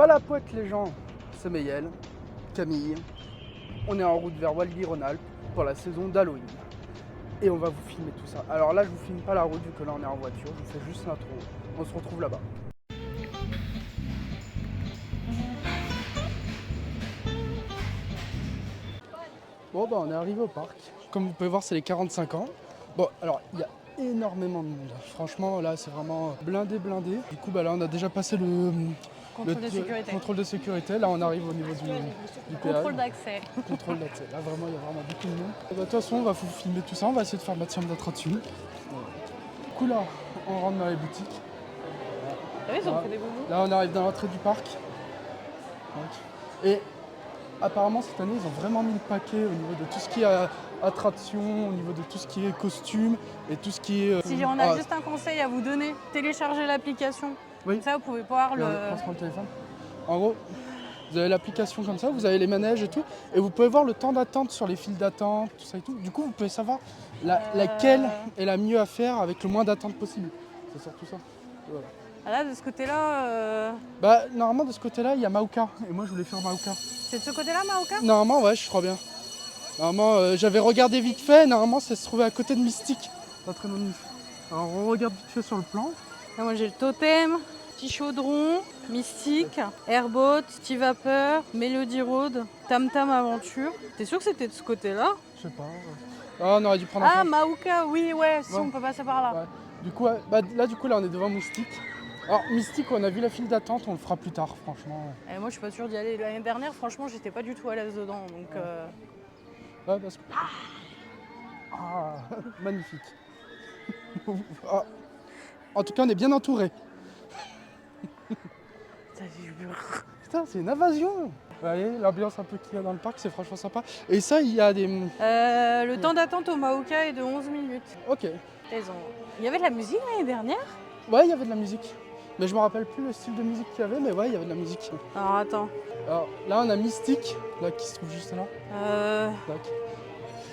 Pas la poète les gens, c'est Meyel, Camille. On est en route vers Walibi-Rhône-Alpes pour la saison d'Halloween. Et on va vous filmer tout ça. Alors là, je vous filme pas la route vu que là on est en voiture, je vous fais juste l'intro. On se retrouve là-bas. Bon bah on est arrivé au parc. Comme vous pouvez voir, c'est les 45 ans. Bon, alors il y a énormément de monde. Franchement, là c'est vraiment blindé. Du coup, bah là on a déjà passé le contrôle de sécurité. Là on arrive au niveau du péage. Contrôle d'accès. Contrôle d'accès. Là vraiment, il y a vraiment beaucoup de monde. De toute façon, on va vous filmer tout ça. On va essayer de faire maximum d'attractions. Du coup, là, on rentre dans les boutiques. Ah oui, ils ont fait des bonbons. Là, on arrive dans l'entrée du parc. Et apparemment, cette année, ils ont vraiment mis le paquet au niveau de tout ce qui est attraction, au niveau de tout ce qui est costume et tout ce qui est... Si on a juste un conseil à vous donner, téléchargez l'application. Oui. Comme ça, vous pouvez voir le... Passe-moi le téléphone. En gros, vous avez l'application comme ça, vous avez les manèges et tout, et vous pouvez voir le temps d'attente sur les files d'attente, tout ça et tout. Du coup, vous pouvez savoir laquelle est la mieux à faire avec le moins d'attente possible. C'est surtout ça. Voilà. Ah là, de ce côté-là... Bah, normalement, de ce côté-là, il y a Maoka. Et moi, je voulais faire Maoka. C'est de ce côté-là, Maoka? Normalement, ouais, je crois bien. Normalement, j'avais regardé vite fait. Normalement, ça se trouvait à côté de Mystique. Pas très loin de Mystique. Alors, on regarde vite fait sur le plan. Là, moi, j'ai le Totem, Petit Chaudron, Mystique, Airboat, Petit Vapeur, Melody Road, Tam Tam Aventure. T'es sûr que c'était de ce côté-là? Je sais pas. Ah, on aurait dû prendre un Ah, peu. Maoka, oui, ouais, si on peut passer par là. Ouais. Du coup, ouais, là, on est devant Mystique. Alors, Mystique, on a vu la file d'attente, on le fera plus tard, franchement. Et moi, je suis pas sûre d'y aller. L'année dernière, franchement, j'étais pas du tout à l'aise dedans. Donc, Ouais, parce que... Ah, magnifique. Ah. En tout cas, on est bien entouré. Putain, c'est une invasion. Vous voyez, l'ambiance un peu qu'il y a dans le parc, c'est franchement sympa. Et ça, il y a des... le temps d'attente au Maoka est de 11 minutes. Ok. Il y avait de la musique l'année dernière? Ouais, il y avait de la musique. Mais je me rappelle plus le style de musique qu'il y avait, mais ouais, il y avait de la musique. Alors, attends. Alors là, on a Mystique, là, qui se trouve juste là. Tac.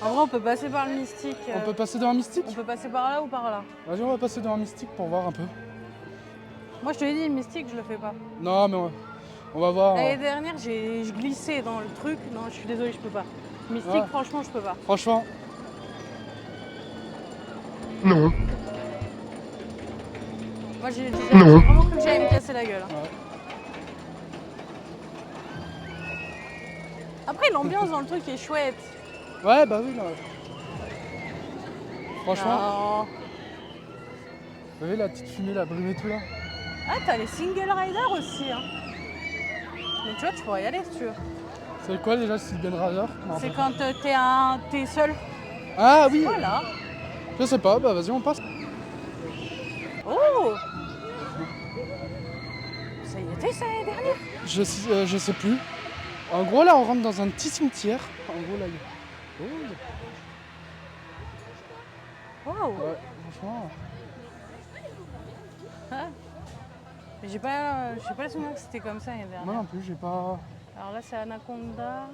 En vrai, on peut passer par le Mystique. On peut passer devant Mystique? On peut passer par là ou par là? Vas-y, on va passer devant Mystique pour voir un peu. Moi, je te l'ai dit, Mystique, je le fais pas. Non, mais on va voir. L'année dernière, je glissais dans le truc. Non, je suis désolée, je peux pas. Mystique, franchement, je peux pas. Franchement. Non. Moi, j'ai vraiment cru que j'allais me casser la gueule. Ouais. Après, l'ambiance dans le truc est chouette. Ouais, bah oui, là. Franchement. Non. Vous voyez la petite fumée, la brume et tout là? Ah, t'as les single riders aussi. Hein. Donc, tu vois, tu pourrais y aller si tu veux. C'est quoi déjà, Single Rider? C'est quand t'es seul. Ah oui. Voilà. Je sais pas, bah vas-y, on passe. Oh! Ça y était, ça, l'année dernière? Je sais plus. En gros, là, on rentre dans un petit cimetière. En gros, là, il y a... Oh. Wow! Ouais, franchement... Ah. Mais j'ai pas le souvenir que c'était comme ça l'année dernière. Moi non plus, j'ai pas... Alors là, c'est Anaconda,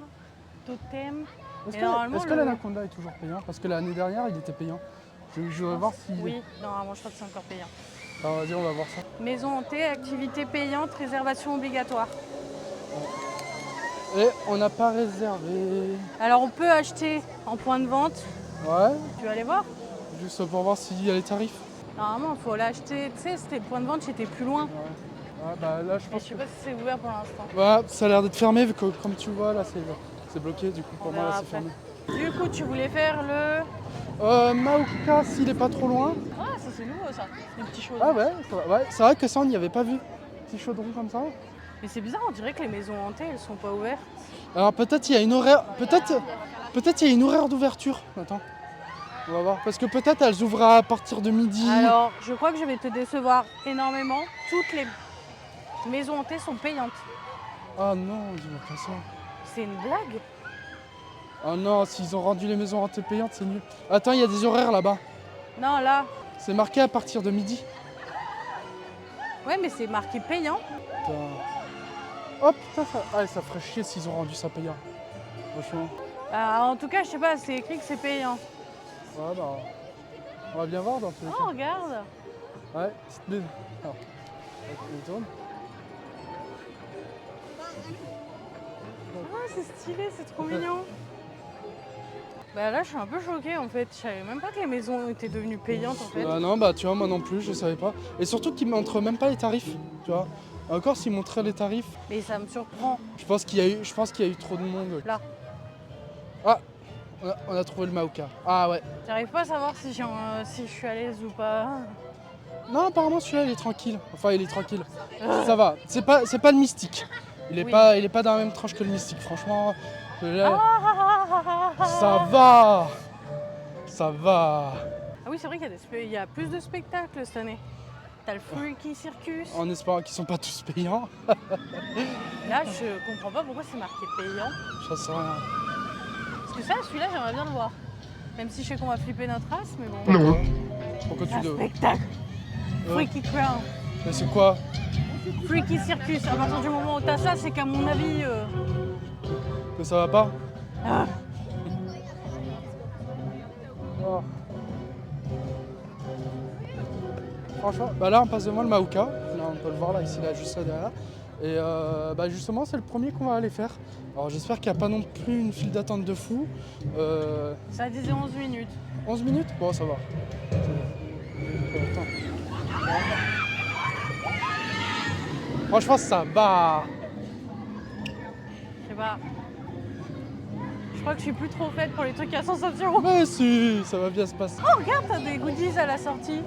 Totem. Est-ce que l'Anaconda est toujours payant? Parce que l'année dernière, il était payant. Je vais voir si... Oui, normalement, je crois que c'est encore payant. Alors vas-y, on va voir ça. Maison hantée, activité payante, réservation obligatoire. Et on n'a pas réservé. Alors, on peut acheter en point de vente. Ouais, Tu vas aller voir? juste pour voir s'il y a les tarifs. Normalement, il faut l'acheter. Tu sais, c'était le point de vente, j'étais plus loin. Ouais, bah là, je Et pense je sais pas si c'est ouvert pour l'instant. Ouais, ça a l'air d'être fermé, vu que comme tu vois, là, c'est bloqué. Du coup, pour moi, là, verra c'est fermé. Du coup, tu voulais faire le... Maoka, s'il est pas trop loin. Ah, ça c'est nouveau ça, les petits choses. Ah ouais, c'est vrai que ça, on n'y avait pas vu. Petit chaudron comme ça. Mais c'est bizarre, on dirait que les maisons hantées, elles sont pas ouvertes. Alors peut-être il y a une horaire, peut-être il y a une horaire d'ouverture. Attends, on va voir. Parce que peut-être elles ouvrent à partir de midi. Alors, je crois que je vais te décevoir énormément. Toutes les maisons hantées sont payantes. Ah non, dis-moi pas ça. C'est une blague? Ah non, s'ils ont rendu les maisons hantées payantes, c'est nul. Attends, il y a des horaires là-bas. Non, là. C'est marqué à partir de midi. Ouais, mais c'est marqué payant. Putain. Oh putain, ça ferait chier s'ils ont rendu ça payant. Franchement. En tout cas, je sais pas, c'est écrit que c'est payant. Ouais, bah, on va bien voir dans tous les cas. Oh, regarde. Ouais, petite maison. Alors, on tourne. c'est stylé, c'est trop mignon. Bah là, je suis un peu choquée en fait. Je savais même pas que les maisons étaient devenues payantes en fait. Bah non, bah tu vois, moi non plus, je savais pas. Et surtout qu'ils montrent même pas les tarifs, tu vois. Encore s'ils montraient les tarifs, Mais ça me surprend. je pense qu'il y a eu trop de monde. Là. Ah, on a trouvé le Mauka. Ah ouais. J'arrive pas à savoir si je suis à l'aise ou pas. Non, apparemment celui-là il est tranquille. Enfin, il est tranquille. Ça va. C'est pas le mystique. Il est Oui. pas dans la même tranche que le mystique. Franchement, là, ça va. Ça va. Ah oui, c'est vrai qu'il y a plus de spectacles cette année. T'as le Freaky Circus. En espérant qu'ils sont pas tous payants. Là, je comprends pas pourquoi c'est marqué payant. Je sais rien. Parce que ça, celui-là, j'aimerais bien le voir. Même si je sais qu'on va flipper notre race, mais bon. Non. Pourquoi tu Un dois. spectacle. Freaky Crown. Mais c'est quoi? Freaky Circus. À partir du moment où t'as ça, c'est qu'à mon avis. Que ça va pas? Ah. Oh. Franchement, bah là on passe devant le Mauka, là on peut le voir là, ici là, juste là derrière. Et bah justement c'est le premier qu'on va aller faire. Alors j'espère qu'il n'y a pas non plus une file d'attente de fou. Ça disait 11 minutes. 11 minutes? Bon ça va. Attends. Franchement ça va. Je sais pas. Je crois que je suis plus trop faite pour les trucs à sensation. Mais si, ça va bien se passer. Oh regarde, t'as des goodies à la sortie.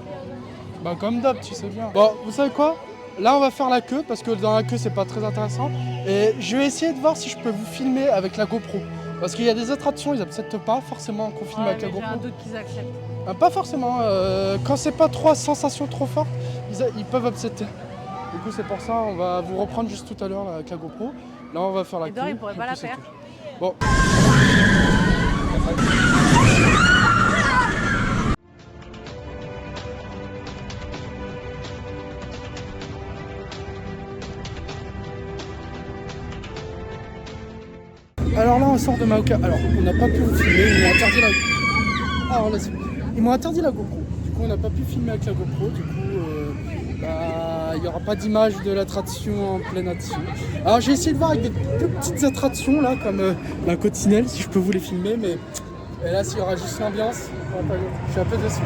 Bah comme d'hab, tu sais bien. Bon, vous savez quoi? Là on va faire la queue parce que dans la queue c'est pas très intéressant. Et je vais essayer de voir si je peux vous filmer avec la GoPro. Parce qu'il y a des attractions, ils acceptent pas forcément qu'on filme avec la J'ai GoPro. un doute qu'ils acceptent. Pas forcément. Quand c'est pas trop sensation trop forte, ils peuvent accepter. Du coup c'est pour ça, on va vous reprendre juste tout à l'heure avec la GoPro. Là on va faire la queue. Edouard, il pourrait et pas puis la c'est faire. tout. Bon. Alors là on sort de Mauka. Alors on n'a pas pu vous filmer, ils m'ont interdit la. Alors là, ils m'ont interdit la GoPro. Du coup on n'a pas pu filmer avec la GoPro. Du coup il n'y aura pas d'image de l'attraction en pleine action. Alors j'ai essayé de voir avec des plus petites attractions là comme la coccinelle si je peux vous les filmer, mais et là s'il y aura juste l'ambiance, je suis un peu déçu.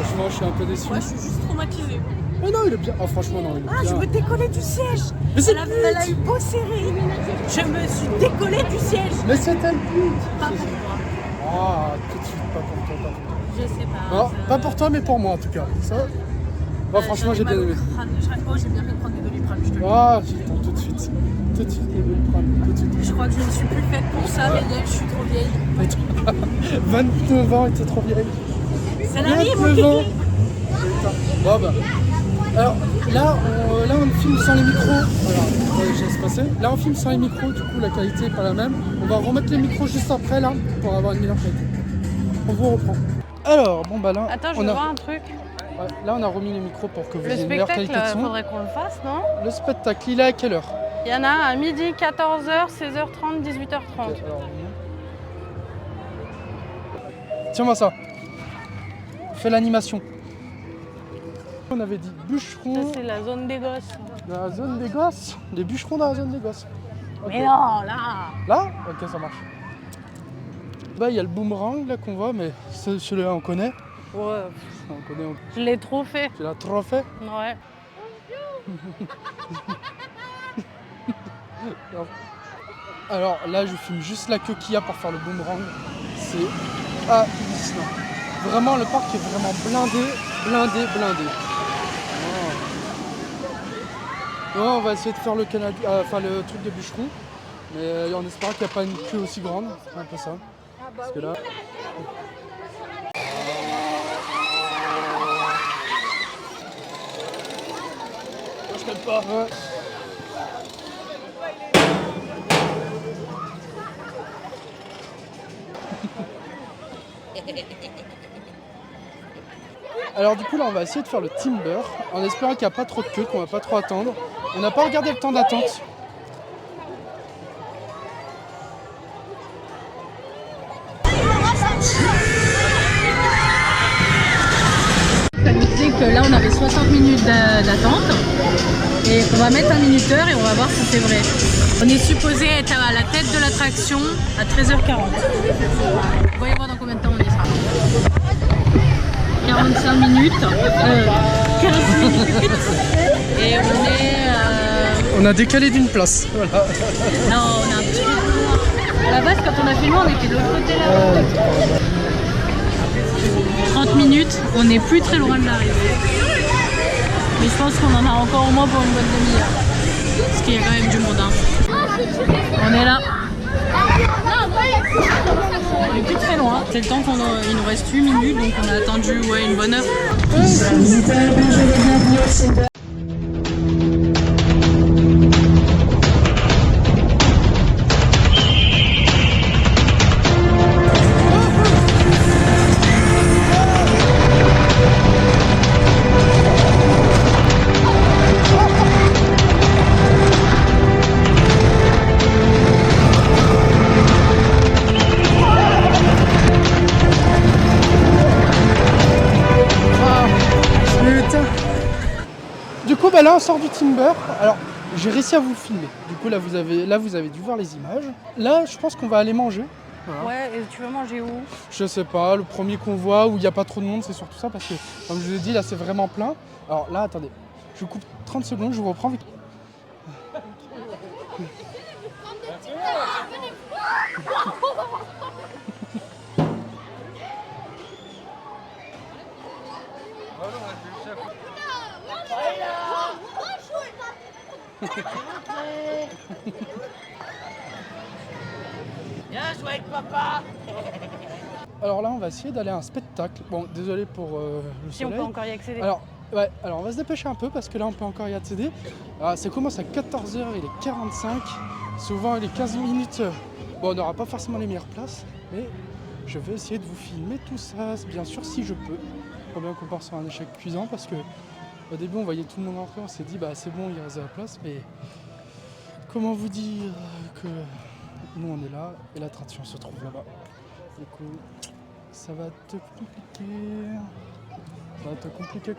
Franchement je suis un peu déçu. Moi, je suis juste traumatisée. Mais non il est bien. Oh franchement non il est Ah, bien. je me décollais du siège. Mais c'est Elle a eu beau serré. Je me suis décollée du siège. Mais c'était le but. Pas pour moi. Ah tout de suite pas pour toi, pas pour toi. Je sais pas. Non, pas pour toi, mais pour moi en tout cas. Ça bon, franchement, j'ai bien aimé. Oh, j'ai bien fait de prendre des Doliprane, je te le dis. Ah, putain, tout de suite. Tout de suite, les Doliprane, tout de suite. Je crois que je ne suis plus faite pour ça, mais je suis trop vieille. 29 ans, et t'es trop vieille. C'est la vie, mon 29 ans. kiki. Putain. Bon, bah. Alors, là, on filme sans les micros. Voilà, je laisse passer. Là, on filme sans les micros, du coup, la qualité n'est pas la même. On va remettre les micros juste après, là, pour avoir une meilleure qualité. On vous reprend. Alors, bon, bah là. Attends, je on veux a... voir un truc. Ouais, là, on a remis les micros pour que vous Le ayez une meilleure spectacle, qualité de son. faudrait qu'on le fasse, non? Le spectacle, il est à quelle heure? Il y en a à midi, 14h, 16h30, 18h30. Alors, tiens-moi ça. Fais l'animation. On avait dit Ça, bûcherons c'est la zone des gosses. dans la zone des gosses. Les bûcherons dans la zone des gosses. Ok. Mais non, là. Là? Ok, ça marche. Bah, il y a le boomerang là qu'on voit, mais celui-là on connaît. Ouais, On connaît. je l'ai trop fait. Tu l'as trop fait. Ouais. Alors là, je filme juste la queue qu'il y a pour faire le boomerang. C'est hallucinant. Vraiment, le parc est vraiment blindé. Oh. Non, on va essayer de faire le truc de bûcheron, mais en espérant qu'il n'y a pas une queue aussi grande. C'est un peu ça. Parce que là. Je t'aime pas. Ouais. Alors du coup là on va essayer de faire le Timber en espérant qu'il n'y a pas trop de queue, qu'on va pas trop attendre. On n'a pas regardé le temps d'attente. Ça nous disait que là on avait 60 minutes d'attente et qu'on va mettre un minuteur et on va voir si c'est vrai. On est supposé être à la tête de l'attraction à 13h40. Voyez voir dans combien de temps on y sera. 45 minutes, 15 minutes, et on est... On a décalé d'une place, voilà. Non, on a un petit peu plus loin. À la base, quand on a filmé, on était de l'autre côté là. 30 minutes, on n'est plus très loin de l'arrivée. Mais je pense qu'on en a encore au moins pour une bonne demi-heure. Parce qu'il y a quand même du monde. Hein. On est là. On est plus très loin. C'est le temps il nous reste 8 minutes, donc on a attendu une bonne heure. Là on sort du Timber. Alors j'ai réussi à vous filmer. Du coup là vous avez dû voir les images. Là je pense qu'on va aller manger. Voilà. Ouais, et tu veux manger où? Je sais pas, le premier qu'on voit où il n'y a pas trop de monde, c'est surtout ça parce que comme je vous ai dit là c'est vraiment plein. Alors là attendez, je vous coupe 30 secondes, je vous reprends vite. Bien joué, papa. Alors là on va essayer d'aller à un spectacle. Bon désolé pour le Si on soleil. peut encore y accéder. Alors on va se dépêcher un peu parce que là on peut encore y accéder. Alors, ça commence à 14h, il est 45. Souvent il est 15 minutes. Bon on n'aura pas forcément les meilleures places, mais je vais essayer de vous filmer tout ça, bien sûr si je peux. Pas bien qu'on part sur un échec cuisant parce que au début on voyait tout le monde rentrer, on s'est dit bah c'est bon il reste de la place, mais comment vous dire que nous on est là et l'attraction se trouve là-bas. Du coup ça va te compliquer. Ça va te compliquer.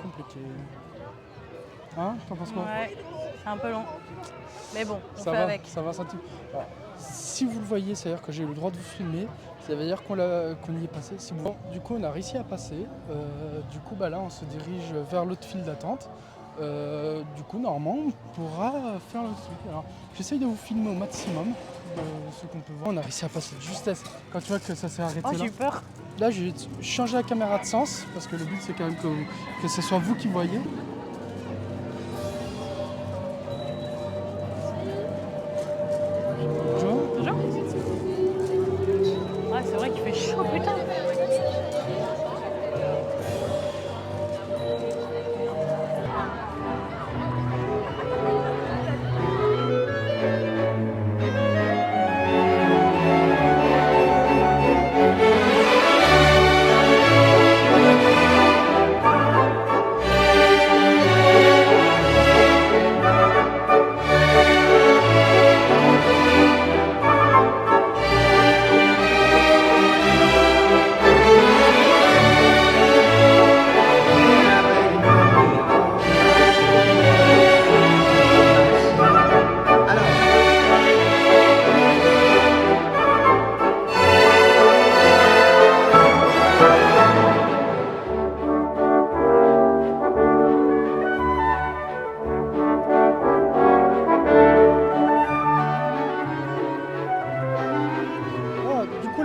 Hein? T'en penses quoi? Ouais, c'est un peu long. Mais bon, on ça fait va, avec. ça va, ça tue. Alors, si vous le voyez, c'est-à-dire que j'ai eu le droit de vous filmer, ça veut dire qu'on y est passé. Bon, du coup, on a réussi à passer. Du coup, là, on se dirige vers l'autre file d'attente. Du coup, normalement, on pourra faire le truc. Alors, j'essaye de vous filmer au maximum de ce qu'on peut voir. On a réussi à passer de justesse. Quand tu vois que ça s'est arrêté Oh, là. j'ai eu peur. Là, j'ai changé la caméra de sens parce que le but, c'est quand même que ce soit vous qui voyez. Bonjour. Ouais, c'est vrai qu'il fait chaud, putain.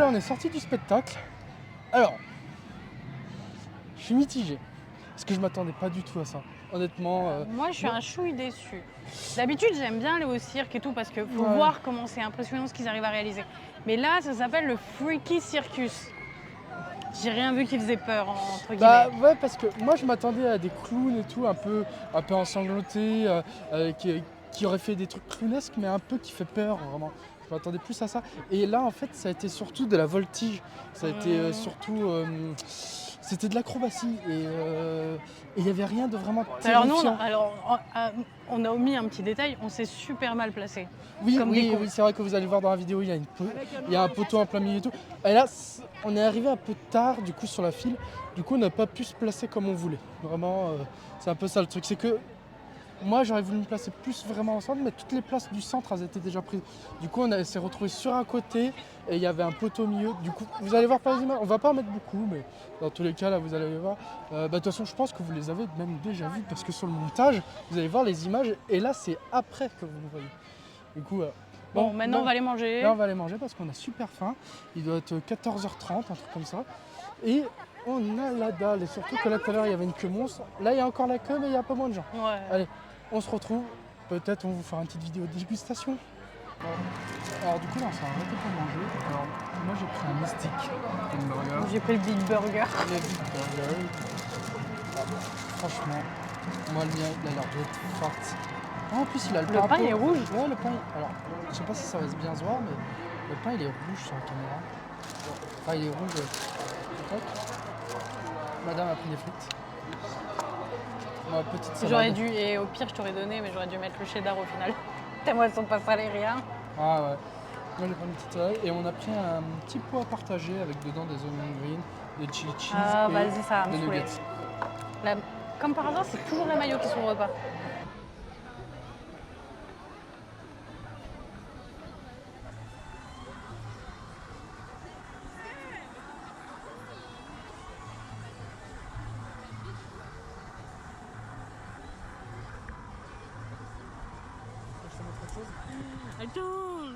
On est sorti du spectacle. Alors, je suis mitigé parce que je m'attendais pas du tout à ça. Honnêtement. Moi, je suis un chouille déçu. D'habitude, j'aime bien aller au cirque et tout parce que faut voir comment c'est impressionnant ce qu'ils arrivent à réaliser. Mais là, ça s'appelle le Freaky Circus. J'ai rien vu qui faisait peur, entre guillemets. Bah ouais, parce que moi, je m'attendais à des clowns et tout, un peu ensanglantés, qui auraient fait des trucs clownesques, mais un peu qui fait peur, vraiment. Je m'attendais plus à ça. Et là, en fait, ça a été surtout de la voltige. Ça a été surtout... c'était de l'acrobatie. Et il n'y avait rien de vraiment terrifiant. Alors, on a omis un petit détail. On s'est super mal placé. Oui, c'est vrai que vous allez voir dans la vidéo, il y a un poteau en plein milieu et tout. Et là, on est arrivé un peu tard, du coup, sur la file. Du coup, on n'a pas pu se placer comme on voulait. Vraiment, c'est un peu ça le truc. C'est que Moi, j'aurais voulu me placer plus vraiment au centre, mais toutes les places du centre, elles étaient déjà prises. Du coup, on s'est retrouvés sur un côté et il y avait un poteau au milieu. Du coup, vous allez voir par les images, on va pas en mettre beaucoup, mais dans tous les cas, là, vous allez les voir. De toute façon, je pense que vous les avez même déjà vus parce que sur le montage, vous allez voir les images et là, c'est après que vous le voyez. Du coup, Bon, maintenant, on va aller manger. Là, on va aller manger parce qu'on a super faim. Il doit être 14h30, un truc comme ça. Et on a la dalle. Et surtout que là, tout à l'heure, il y avait une queue monstre. Là, il y a encore la queue, mais il y a un peu moins de gens. Ouais. Allez, on se retrouve. Peut-être on va vous faire une petite vidéo de dégustation. Alors, du coup, là, on s'est arrêté pour manger. Alors, moi, j'ai pris un mystique. Une burger. J'ai pris le Big Burger. Le Big Burger. Franchement, moi, le mien, il a l'air d'être fort. Ah, en plus, il a le pain. Le pain, il est rouge. Ouais, le pain. Alors, je sais pas si ça va bien se voir, mais le pain, il est rouge sur la caméra. Enfin, il est rouge. Tac. Madame a pris des frites. Ma petite salade. J'aurais dû, et au pire, je t'aurais donné, mais j'aurais dû mettre le cheddar au final. Tellement elles sont pas salées, rien. Ah ouais. Moi, j'ai pris une petite salade et on a pris un petit pot à partager avec dedans des oignons green, des chili cheese Ah, et vas-y, ça va me des saouler. nuggets. Comme par hasard, c'est toujours la maillot qui sont au repas. Attends.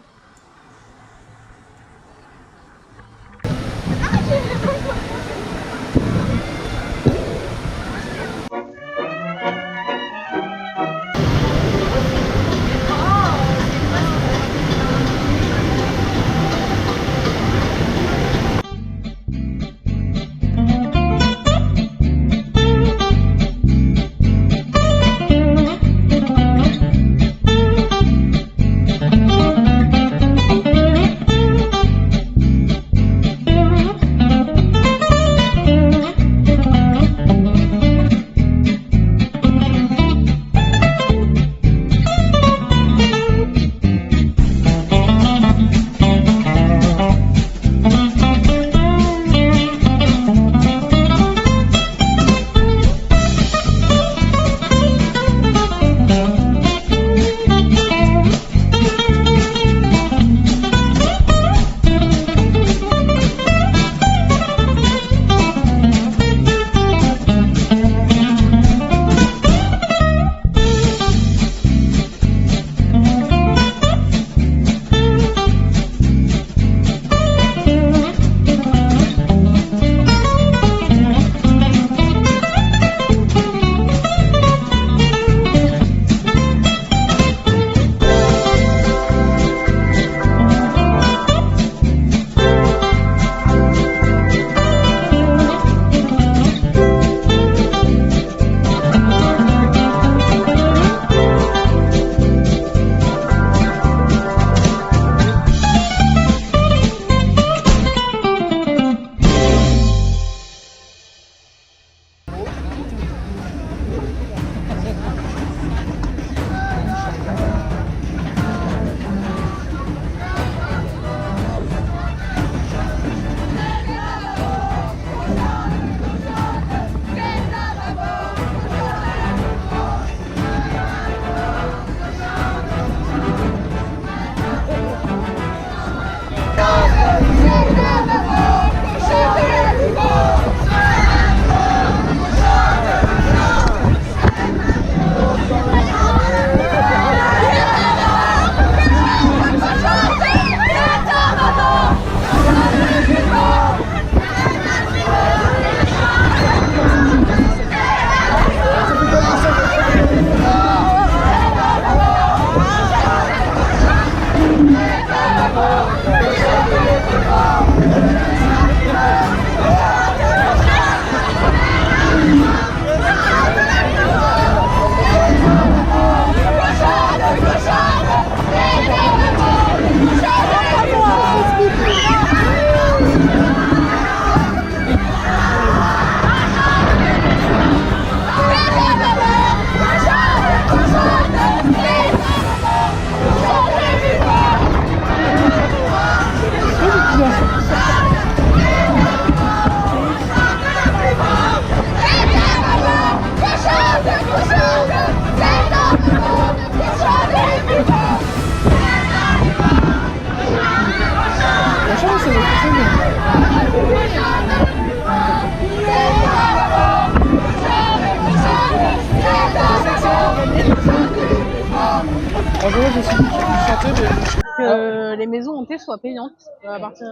Bonjour, je suis chanté, mais... Que les maisons hantées soient payantes à partir.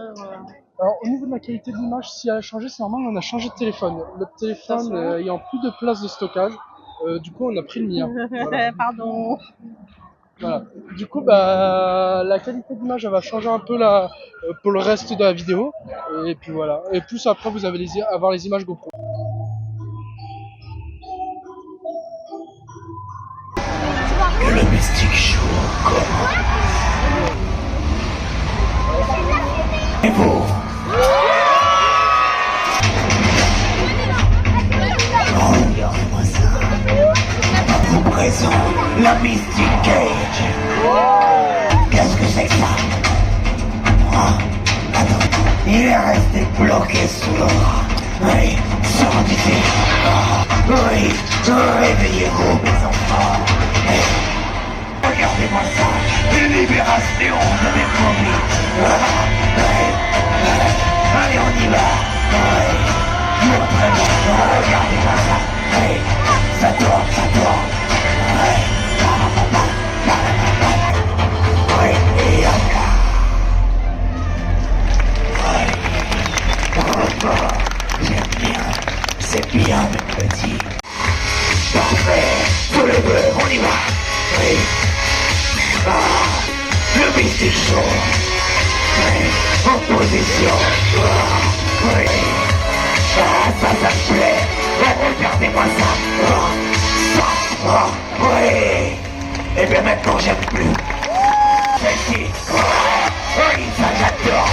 Alors, au niveau de la qualité de l'image, si elle a changé, c'est normal, on a changé de téléphone. Notre téléphone ayant plus de place de stockage, du coup, on a pris le mien. Voilà. Pardon. Voilà. Du coup, bah, la qualité d'image, elle va changer un peu là, pour le reste de la vidéo. Et puis voilà. Et plus après, vous allez avoir les images GoPro. Que le Mystic Show commence. Et vous regardez-moi ça. À vous présente la Mystic Cage. Qu'est-ce que c'est que ça? Ah, attends, il est resté bloqué sous l'aura. Oui, scientifique. Ah, oui, réveillez-vous mes enfants. Regardez-moi ça, une libération de mes fourmis. Allez, on y va. Montrez-moi, regardez-moi ça. Ça tourne, ça tourne. Et hop là. J'aime bien, c'est bien mes petits. Parfait, tous les deux, on y va. Oui. Le Mystic Show. Oui. En position. Oui. Ça me plaît. Regardez-moi ça. Oui. Et bien maintenant j'aime plus. Celle-ci. Oui, ça j'adore.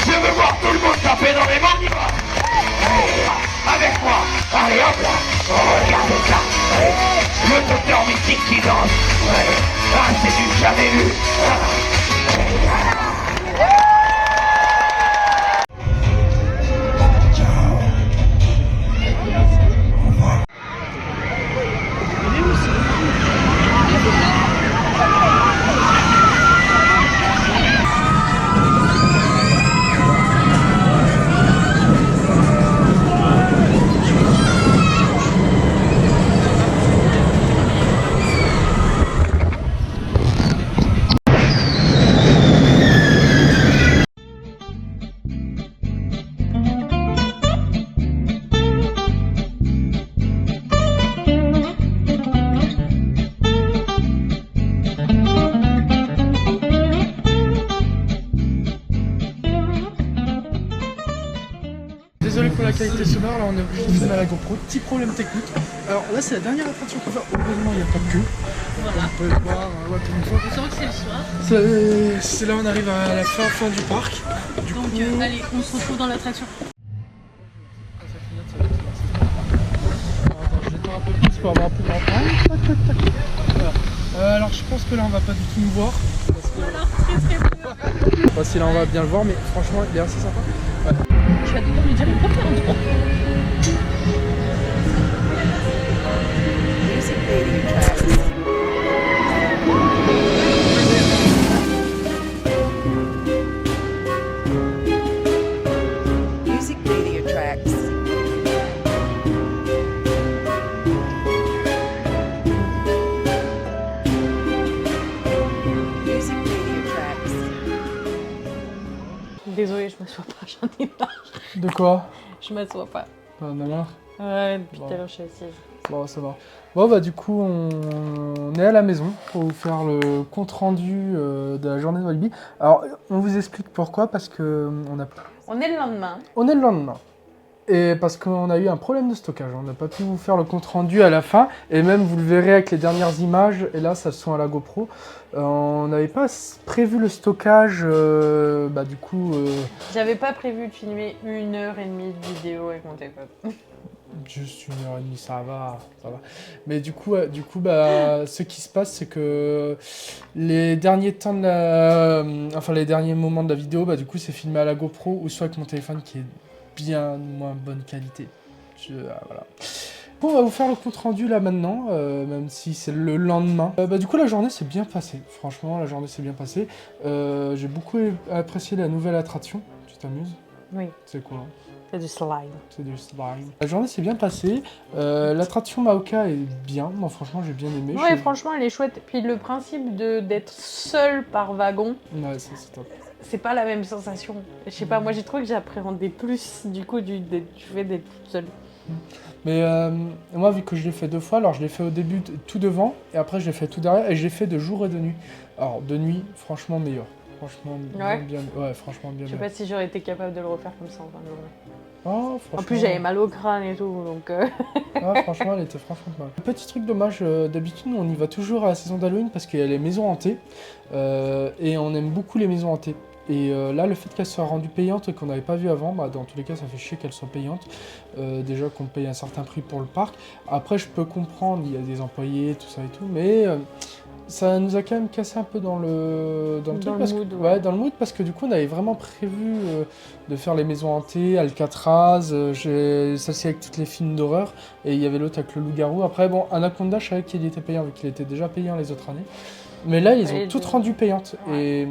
Je veux voir tout le monde taper dans les mains. Avec moi. Allez hop là. Regardez ça. Le docteur mystique qui danse. Ah, c'est du jamais vu. Désolé pour la qualité sonore, là on est obligé de filmer à la GoPro, petit problème technique. Alors là c'est la dernière attraction qu'on fait, heureusement il n'y a pas de queue. Voilà. Vous pouvez le voir, ouais, pour une fois. On sent que c'est le soir. C'est là on arrive à la fin du parc. Du Donc coup... allez, on se retrouve dans l'attraction. Attends, je vais faire un peu plus pour avoir un peu de temps. Voilà. Alors je pense que là on va pas du tout nous voir. Parce que... Alors, très peu. Je sais pas si là on va bien le voir, mais franchement il est assez sympa. Ouais. Tu vas devoir lui dire une première endroit. Music video tracks. Music video tracks. Music video tracks. Désolée, je m'assois pas, j'en ai marre. De quoi? Je m'assois pas. On a marre. Ouais, depuis Bon. tout à l'heure, je suis assise. Bon, ça va. Bon, bah, du coup, on est à la maison pour vous faire le compte rendu de la journée de Walibi. Alors, on vous explique pourquoi, parce que On est le lendemain. on est le lendemain. Et parce qu'on a eu un problème de stockage. On n'a pas pu vous faire le compte rendu à la fin. Et même, vous le verrez avec les dernières images. Et là, ça sont à la GoPro. On n'avait pas prévu le stockage. Bah, du coup... J'avais pas prévu de filmer 1h30 de vidéo avec mon téléphone. Juste 1h30, ça va. Mais du coup, bah, ce qui se passe, c'est que les derniers temps de les derniers moments de la vidéo, bah, du coup, c'est filmé à la GoPro ou soit avec mon téléphone qui est bien moins bonne qualité. Voilà. Bon, on va vous faire le compte rendu là maintenant, même si c'est le lendemain. Bah, du coup, la journée s'est bien passée. Franchement, la journée s'est bien passée. J'ai beaucoup apprécié la nouvelle attraction. Tu t'amuses? Oui. C'est quoi? C'est du slime. C'est du slime. La journée s'est bien passée. L'attraction Maoka est bien. Moi, franchement, j'ai bien aimé. Ouais, franchement, elle est chouette. Puis le principe d'être seul par wagon, Ouais, ça, c'est top. c'est pas la même sensation. Je sais pas, moi j'ai trouvé que j'appréhendais du coup du fait d'être toute seule. Mais moi, vu que je l'ai fait 2 fois, alors je l'ai fait au début tout devant et après je l'ai fait tout derrière et j'ai fait de jour et de nuit. Alors, de nuit, franchement meilleur. Franchement, Ouais. ouais, franchement bien. Je sais pas si j'aurais été capable de le refaire comme ça en fin de journée. Oh, franchement. En plus, j'avais mal au crâne et tout, donc. Ah, franchement, elle était franchement pas mal. Petit truc dommage, d'habitude, nous, on y va toujours à la saison d'Halloween parce qu'il y a les maisons hantées et on aime beaucoup les maisons hantées. Et là, le fait qu'elle soit rendue payante et qu'on n'avait pas vu avant, bah, dans tous les cas, ça fait chier qu'elle soit payante. Déjà qu'on paye un certain prix pour le parc. Après, je peux comprendre, il y a des employés, tout ça et tout, mais ça nous a quand même cassé un peu dans le truc. Dans le Parce mood, que, ouais. dans le mood, parce que du coup, on avait vraiment prévu de faire les maisons hantées, Alcatraz, celle-ci avec toutes les films d'horreur, et il y avait l'autre avec le loup-garou. Après, bon, Anaconda, je savais qu'il était payant, vu qu'il était déjà payant les autres années. Mais là, ils ont Ouais, toutes de- rendues payantes. Ouais. Et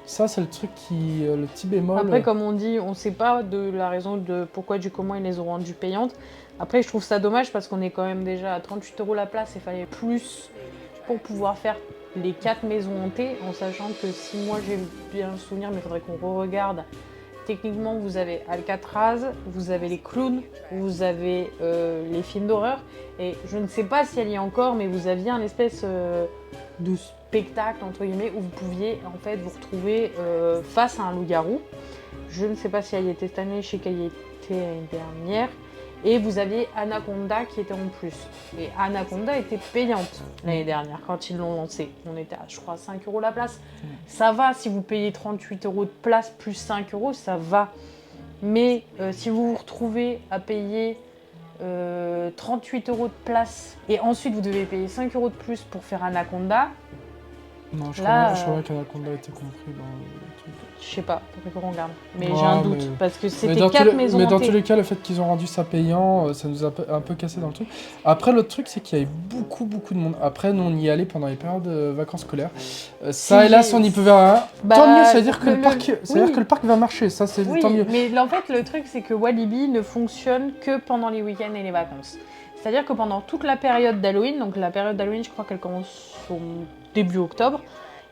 ça, c'est le truc qui. Le petit bémol. Après, comme on dit, on sait pas de la raison de pourquoi, du comment ils les ont rendues payantes. Après, je trouve ça dommage parce qu'on est quand même déjà à 38 € la place et il fallait plus pour pouvoir faire les 4 maisons hantées, en sachant que si moi j'ai bien le souvenir, mais il faudrait qu'on re-regarde. Techniquement, vous avez Alcatraz, vous avez les clowns, vous avez les films d'horreur, et je ne sais pas si elle y est encore, mais vous aviez un espèce de spectacle entre guillemets où vous pouviez en fait vous retrouver face à un loup-garou. Je ne sais pas si elle y était cette année, je sais qu'elle y était l'année dernière. Et vous aviez Anaconda qui était en plus. Et Anaconda était payante l'année dernière quand ils l'ont lancé. On était à, je crois, 5 € la place. Ça va, si vous payez 38 € de place plus 5 €, ça va. Mais si vous vous retrouvez à payer 38 € de place et ensuite vous devez payer 5 € de plus pour faire Anaconda, Non, je là, crois qu'Anaconda a été compris dans le truc. je sais pas, faudrait qu'on regarde. Mais Ouais, j'ai un doute, mais- parce que Mais c'était dans, 4 maisons mais dans hantées. tous les cas, le fait qu'ils ont rendu ça payant, ça nous a un peu cassé dans le truc. Après, l'autre truc, c'est qu'il y avait beaucoup de monde. Après, nous, on y allait pendant les périodes de vacances scolaires. Ça, Si, hélas, on n'y pouvait rien. Bah, Tant mieux, ça veut dire que le- le parc, oui. c'est-à-dire que le parc va marcher. Ça, c'est Oui, tant mieux. mais en fait, le truc, c'est que Walibi ne fonctionne que pendant les week-ends et les vacances. C'est-à-dire que pendant toute la période d'Halloween, donc la période d'Halloween, je crois qu'elle commence au début octobre,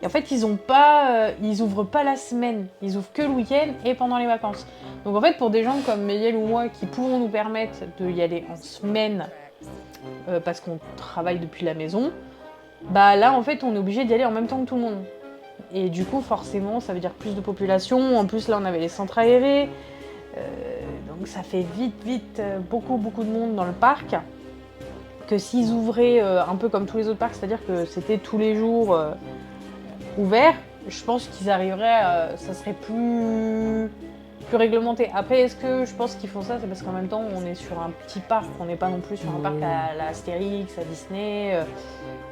et en fait, ils ouvrent pas la semaine, ils ouvrent que le week-end et pendant les vacances. Donc en fait, pour des gens comme Méliel ou moi qui pouvons nous permettre d'y aller en semaine, parce qu'on travaille depuis la maison, bah là, en fait, on est obligé d'y aller en même temps que tout le monde. Et du coup, forcément, ça veut dire plus de population. En plus, là, on avait les centres aérés. Donc ça fait vite beaucoup de monde dans le parc. Que s'ils ouvraient un peu comme tous les autres parcs, c'est-à-dire que c'était tous les jours ouvert, je pense qu'ils arriveraient, ça serait plus réglementé. Après, est-ce que je pense qu'ils font ça? C'est parce qu'en même temps, on est sur un petit parc, on n'est pas non plus sur un parc à la Astérix, à Disney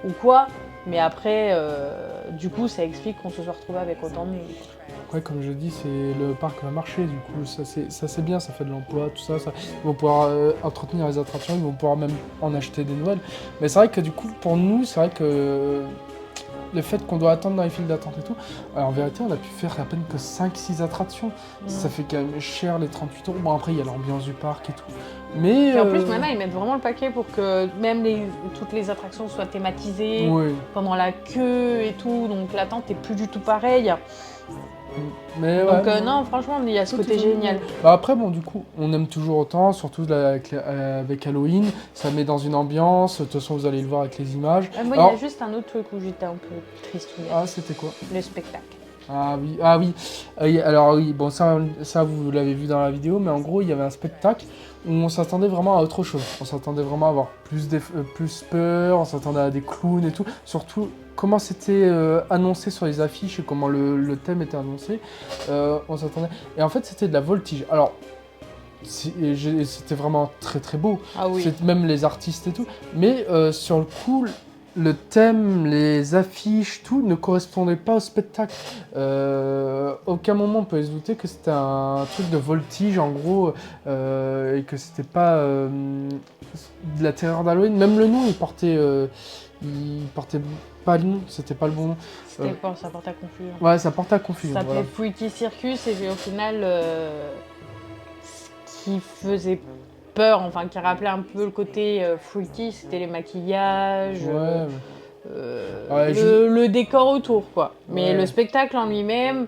ou quoi. Mais après, du coup, ça explique qu'on se soit retrouvé avec autant de monde. Ouais, comme je dis, c'est le parc va marcher. Du coup, ça c'est bien, ça fait de l'emploi, tout ça. Ils vont pouvoir entretenir les attractions, ils vont pouvoir même en acheter des nouvelles. Mais c'est vrai que du coup, pour nous, c'est vrai que le fait qu'on doit attendre dans les files d'attente et tout, en vérité, on a pu faire à peine que 5-6 attractions. Ça fait quand même cher les 38 €. Bon, après, il y a l'ambiance du parc et tout. Mais. Et en plus, maintenant, ils mettent vraiment le paquet pour que même toutes les attractions soient thématisées Ouais. pendant la queue et tout. Donc l'attente est plus du tout pareille. Mais Donc ouais, non, franchement, il y a ce tout côté est génial. Bah après, bon, du coup, on aime toujours autant, surtout là, avec Halloween. Ça met dans une ambiance. De toute façon, vous allez le voir avec les images. Moi, il y Alors- a juste un autre truc où j'étais un peu triste. Ah, c'était quoi? Le spectacle. Ah oui. Alors oui, bon, ça vous l'avez vu dans la vidéo, mais en gros, il y avait un spectacle où on s'attendait vraiment à autre chose. On s'attendait vraiment à avoir plus peur, on s'attendait à des clowns et tout. Surtout, comment c'était annoncé sur les affiches et comment le thème était annoncé, on s'attendait. Et en fait, c'était de la voltige. Alors, c'était vraiment très beau. Ah oui. C'est même les artistes et tout. Mais sur le coup, le thème, les affiches, tout ne correspondait pas au spectacle. Aucun moment on pouvait se douter que c'était un truc de voltige en gros et que c'était pas de la terreur d'Halloween. Même le nom, il portait pas le nom, c'était pas le bon nom. C'était pas, ça porte à confusion. Ouais, ça portait à Ça confusion. s'appelait Voilà. Freaky Circus et au final, ce qui faisait peur, enfin qui rappelait un peu le côté freaky, c'était les maquillages, Ouais, le décor autour, quoi. Mais Ouais. le spectacle en lui-même,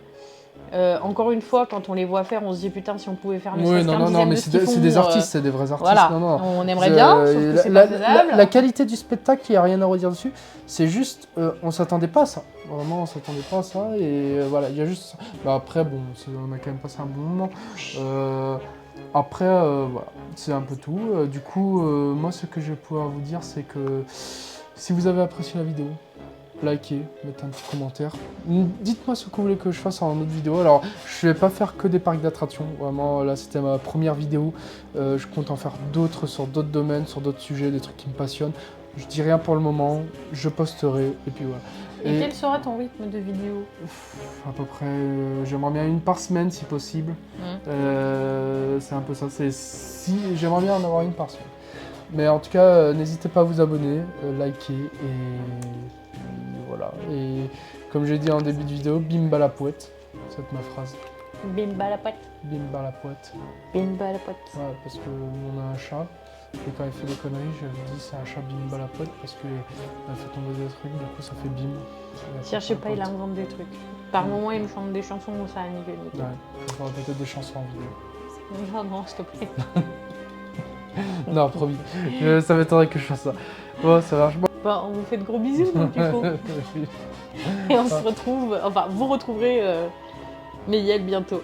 encore une fois, quand on les voit faire, on se dit putain, si on pouvait faire ne Oui, serait-ce non, qu'un non, dixième mais de ce c'est qu'ils c'est font, des artistes, c'est des vrais artistes. Voilà, Non, non. on aimerait bien, sauf que c'est pas faisable. La qualité du spectacle, il n'y a rien à redire dessus. C'est juste, on s'attendait pas à ça. Vraiment, on s'attendait pas à ça. Et voilà, il y a juste ça. Bah, après, bon, on a quand même passé un bon moment. Après, voilà, c'est un peu tout. Du coup, moi, ce que je vais pouvoir vous dire, c'est que si vous avez apprécié la vidéo, likez, mettez un petit commentaire. Dites-moi ce que vous voulez que je fasse en autre vidéo. Alors, je vais pas faire que des parcs d'attractions. Vraiment, là, c'était ma première vidéo. Je compte en faire d'autres sur d'autres domaines, sur d'autres sujets, des trucs qui me passionnent. Je dis rien pour le moment. Je posterai et puis voilà. Et quel sera ton rythme de vidéo? À peu près, j'aimerais bien une par semaine si possible. C'est un peu ça. J'aimerais bien en avoir une par semaine. Mais en tout cas, n'hésitez pas à vous abonner, liker et voilà. Et comme j'ai dit en début de vidéo, bimba la poète. C'est ma phrase. Bimba la poète. Bimba la poète. Bimba la poète. Ouais, parce qu'on a un chat. Et quand il fait des conneries, je lui dis c'est un chat bimba la poète parce qu'il fait tomber des trucs, du coup ça fait bim. Cherchez pas, il invente des trucs. Par moment, il me chante des chansons où ça a nickel. Ouais, il faudra peut-être des chansons en vidéo. Non, non, s'il te plaît. Non, promis. Ça m'étonnerait que je fasse ça. Bon, ça marche. Bon, on vous fait de gros bisous, donc, du coup. Et on se retrouve, enfin, vous retrouverez Méliel bientôt.